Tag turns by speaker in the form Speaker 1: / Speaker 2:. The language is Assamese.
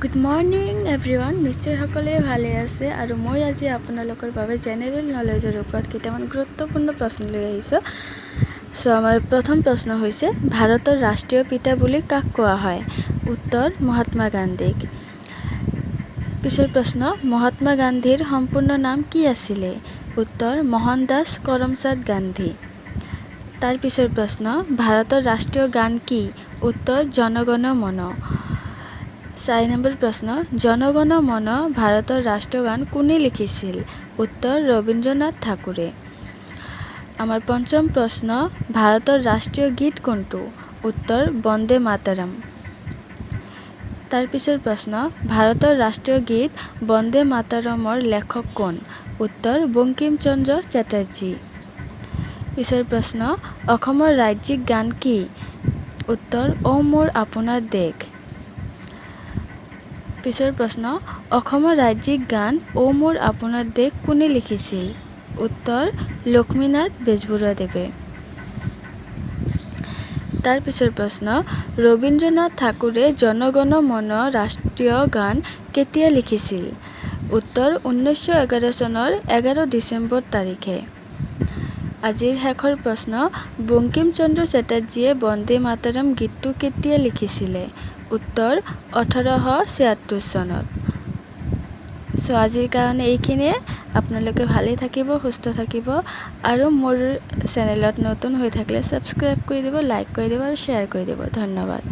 Speaker 1: Good morning everyone. নিশ্চয় সকলোৱে ভালে আছে আৰু মই আজি আপোনালোকৰ বাবে জেনেৰেল নলেজৰ ওপৰত কেইটামান গুৰুত্বপূৰ্ণ প্ৰশ্ন লৈ আহিছোঁ। আমাৰ প্ৰথম প্ৰশ্ন হৈছে, ভাৰতৰ ৰাষ্ট্ৰীয় পিতা বুলি কাক কোৱা হয়? উত্তৰ, মহাত্মা গান্ধীক। পিছৰ প্ৰশ্ন, মহাত্মা গান্ধীৰ সম্পূৰ্ণ নাম কি আছিলে? উত্তৰ, মোহনদাস কৰমচাঁদ গান্ধী। তাৰ পিছৰ প্ৰশ্ন, ভাৰতৰ ৰাষ্ট্ৰীয় গান কি? উত্তৰ, জন গণ মন। 4 নম্বৰ প্ৰশ্ন, জন গণ মন ভাৰতৰ ৰাষ্ট্ৰীয় গান কোনে লিখিছিল? উত্তৰ, ৰবীন্দ্ৰনাথ ঠাকুৰে। আমাৰ পঞ্চম প্ৰশ্ন, ভাৰতৰ ৰাষ্ট্ৰীয় গীত কোনটো? উত্তৰ, বন্দে মাতৰম। তাৰ পিছৰ প্ৰশ্ন, ভাৰতৰ ৰাষ্ট্ৰীয় গীত বন্দে মাতৰমৰ লেখক কোন? উত্তৰ, বংকিম চন্দ্ৰ চেটাৰ্জী। পিছৰ প্ৰশ্ন, অসমৰ ৰাজ্যিক গান কি? উত্তৰ, অ মোৰ আপোনাৰ দেশ। পিছৰ প্ৰশ্ন, অসমৰ ৰাজ্যিক গান অ মোৰ আপোনাৰ দেশ কোনে লিখিছিল? উত্তৰ, লক্ষ্মীনাথ বেজবৰুৱাদেৱে। তাৰ পিছৰ প্ৰশ্ন, ৰবীন্দ্ৰনাথ ঠাকুৰে জন গণ মন ৰাষ্ট্ৰীয় গান কেতিয়া লিখিছিল? উত্তৰ, 1911 চনৰ 11 ডিচেম্বৰ তাৰিখে। আজিৰ শেষৰ প্ৰশ্ন, বংকিম চন্দ্ৰ চেটাৰ্জীয়ে বন্দে মাতৰম গীতটো কেতিয়া লিখিছিলে? উত্তৰ, 1876 চনত। আজিৰ কাৰণে এইখিনিয়ে। আপোনালোকে ভালে থাকিব, সুস্থ থাকিব আৰু মোৰ চেনেলত নতুন হৈ থাকিলে ছাবস্ক্ৰাইব কৰি দিব, লাইক কৰি দিব আৰু শ্বেয়াৰ কৰি দিব। ধন্যবাদ।